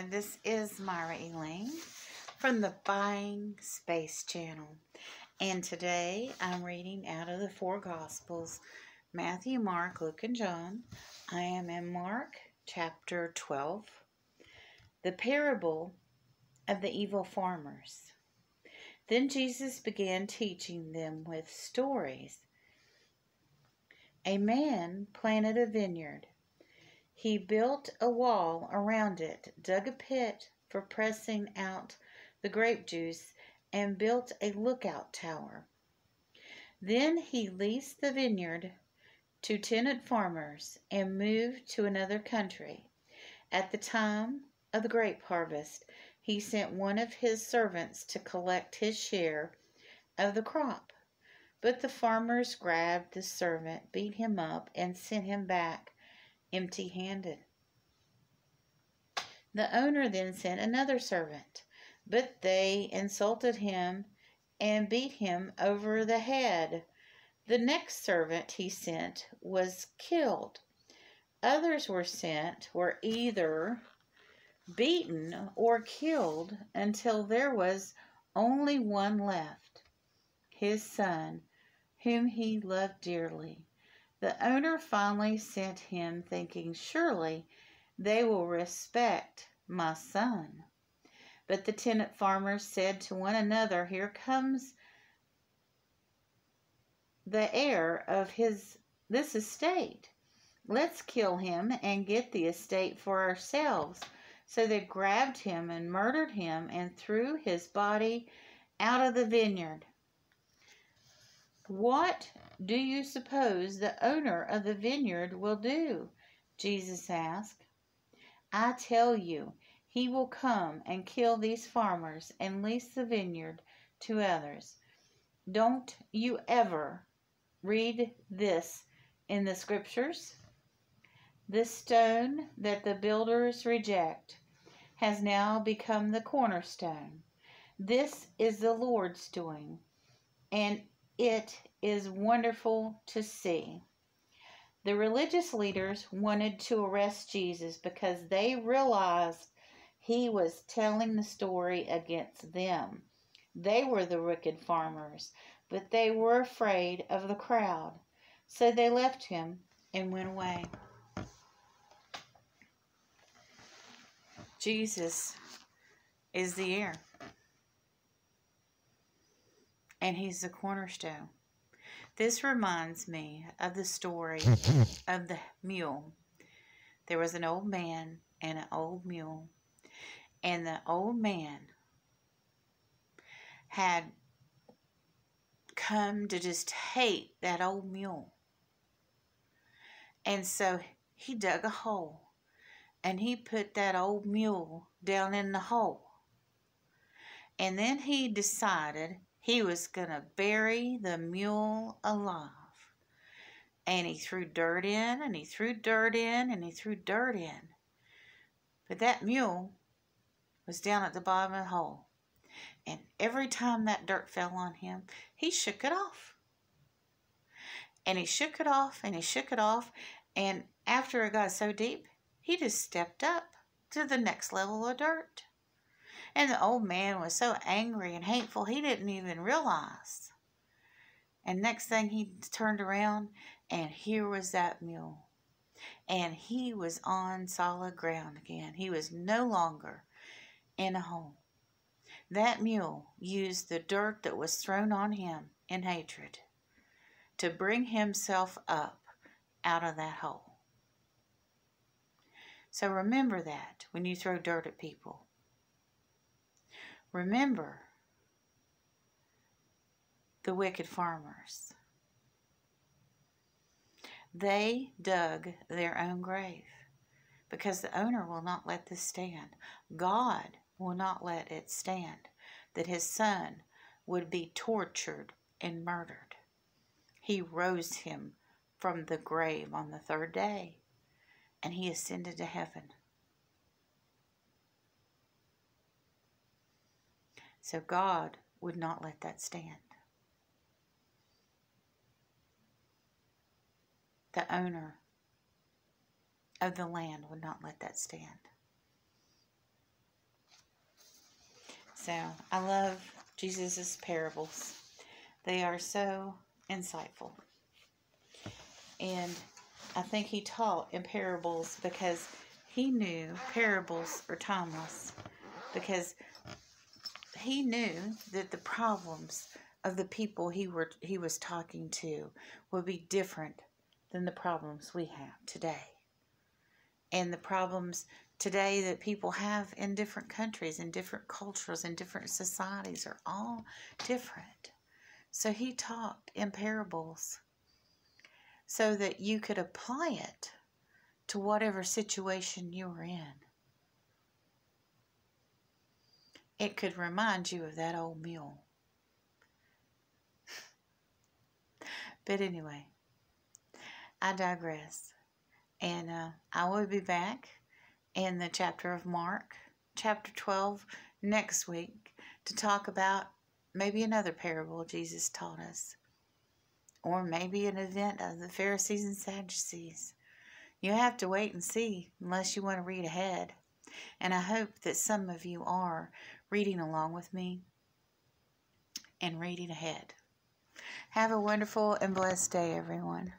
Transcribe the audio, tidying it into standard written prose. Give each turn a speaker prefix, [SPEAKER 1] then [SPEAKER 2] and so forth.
[SPEAKER 1] Hi, this is Myra Elaine from the Buying Space channel. And today I'm reading out of the four Gospels, Matthew, Mark, Luke, and John. I am in Mark chapter 12, the parable of the evil farmers. Then Jesus began teaching them with stories. A man planted a vineyard. He built a wall around it, dug a pit for pressing out the grape juice, and built a lookout tower. Then he leased the vineyard to tenant farmers and moved to another country. At the time of the grape harvest, he sent one of his servants to collect his share of the crop. But the farmers grabbed the servant, beat him up, and sent him back empty-handed. The owner then sent another servant, but they insulted him and beat him over the head. The next servant he sent was killed. Others were either beaten or killed until there was only one left, his son, whom he loved dearly. The owner finally sent him, thinking, "Surely they will respect my son." But the tenant farmers said to one another, "Here comes the heir of this estate. Let's kill him and get the estate for ourselves." So they grabbed him and murdered him and threw his body out of the vineyard. "What do you suppose the owner of the vineyard will do?" Jesus asked. "I tell you, he will come and kill these farmers and lease the vineyard to others. Don't you ever read this in the scriptures? The stone that the builders reject has now become the cornerstone. This is the Lord's doing, and it is wonderful to see." The religious leaders wanted to arrest Jesus because they realized he was telling the story against them. They were the wicked farmers, but they were afraid of the crowd. So they left him and went away. Jesus is the heir, and he's the cornerstone. This reminds me of the story of the mule. There was an old man and an old mule, and the old man had come to just hate that old mule. And so he dug a hole, and he put that old mule down in the hole. And then he decided he was going to bury the mule alive. And he threw dirt in, and he threw dirt in, and he threw dirt in. But that mule was down at the bottom of the hole. And every time that dirt fell on him, he shook it off. And he shook it off, and he shook it off. And after it got so deep, he just stepped up to the next level of dirt. And the old man was so angry and hateful, he didn't even realize. And next thing, he turned around, and here was that mule. And he was on solid ground again. He was no longer in a hole. That mule used the dirt that was thrown on him in hatred to bring himself up out of that hole. So remember that when you throw dirt at people. Remember the wicked farmers. They dug their own grave because the owner will not let this stand. God will not let it stand that his son would be tortured and murdered. He rose him from the grave on the third day, and he ascended to heaven. So God would not let that stand. The owner of the land would not let that stand. So I love Jesus' parables. They are so insightful. And I think he taught in parables because he knew parables are timeless. Because he knew that the problems of the people he was talking to would be different than the problems we have today. And the problems today that people have in different countries, in different cultures, in different societies are all different. So he talked in parables so that you could apply it to whatever situation you were in. It could remind you of that old mule. But anyway, I digress. And I will be back in the chapter of Mark, chapter 12, next week to talk about maybe another parable Jesus taught us. Or maybe an event of the Pharisees and Sadducees. You have to wait and see unless you want to read ahead. And I hope that some of you are reading along with me and reading ahead. Have a wonderful and blessed day, everyone.